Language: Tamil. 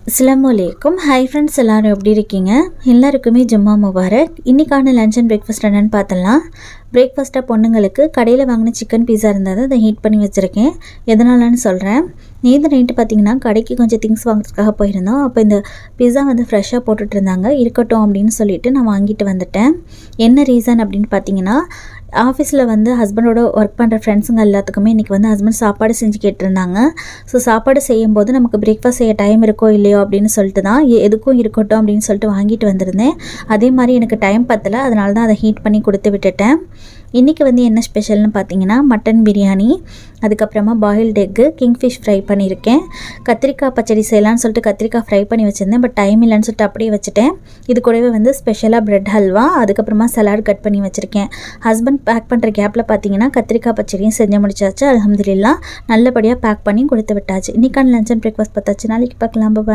அஸ்ஸலாமுஅலைக்கும். ஹாய் ஃப்ரெண்ட்ஸ், எல்லோரும் எப்படி இருக்கீங்க? எல்லாருக்குமே ஜும்மா முபாரக். இன்றைக்கான லஞ்ச் அண்ட் பிரேக்ஃபாஸ்ட் என்னென்னு பார்த்தலாம். பிரேக்ஃபாஸ்ட்டாக பொண்ணுங்களுக்கு கடையில் வாங்கின சிக்கன் பீஸா இருந்தது, அதை ஹீட் பண்ணி வச்சுருக்கேன். எதனாலன்னு சொல்கிறேன். நேற்று நைட்டு பார்த்திங்கன்னா கடைக்கு கொஞ்சம் திங்ஸ் வாங்குறதுக்காக போயிருந்தோம். அப்போ இந்த பீஸா ஃப்ரெஷ்ஷாக போட்டுட்டு இருந்தாங்க. இருக்கட்டும் அப்படின்னு சொல்லிட்டு நான் வாங்கிட்டு வந்துட்டேன். என்ன ரீசன் அப்படின்னு பார்த்தீங்கன்னா, ஆஃபீஸில் ஹஸ்பண்டோட ஒர்க் பண்ணுற ஃப்ரெண்ட்ஸுங்க எல்லாத்துக்குமே இன்றைக்கி ஹஸ்பண்ட் சாப்பாடு செஞ்சு கேட்டிருந்தாங்க. ஸோ சாப்பாடு செய்யும்போது நமக்கு பிரேக்ஃபாஸ்ட் செய்ய டைம் இருக்கோ இல்லையோ அப்படின்னு சொல்லிட்டு தான் எதுக்கும் இருக்கட்டும் அப்படின்னு சொல்லிட்டு வாங்கிட்டு வந்திருந்தேன். அதே மாதிரி எனக்கு டைம் பத்தலை, அதனால தான் அதை ஹீட் பண்ணி கொடுத்து விட்டுட்டேன். இன்றைக்கி என்ன ஸ்பெஷல்னு பார்த்தீங்கன்னா, மட்டன் பிரியாணி, அதுக்கப்புறமா பாயில்டு எக்கு, கிங்ஃபிஷ் ஃப்ரை பண்ணியிருக்கேன். கத்திரிக்காய் பச்சடி செய்யலான்னு சொல்லிட்டு கத்திரிக்காய் ஃப்ரை பண்ணி வச்சுருந்தேன். பட் டைம் இல்லைன்னு சொல்லிட்டு அப்படியே வச்சுட்டேன். இது கூடவே ஸ்பெஷலாக ப்ரெட் ஹல்வா, அதுக்கப்புறமா சலாட் கட் பண்ணி வச்சுருக்கேன். ஹஸ்பண்ட் பேக் பண்ணுற கேப்பில் பார்த்தீங்கன்னா கத்திரிக்காய் பச்சடியும் செஞ்சு முடிச்சாச்சு. அல்ஹம்துலில்லாஹ் நல்லபடியாக பேக் பண்ணி கொடுத்து விட்டாச்சு. இன்றைக்கான லஞ்ச் அண்ட் பிரேக்ஃபாஸ்ட் பார்த்தாச்சு. நாளைக்கு பார்க்கலாம். பாய்.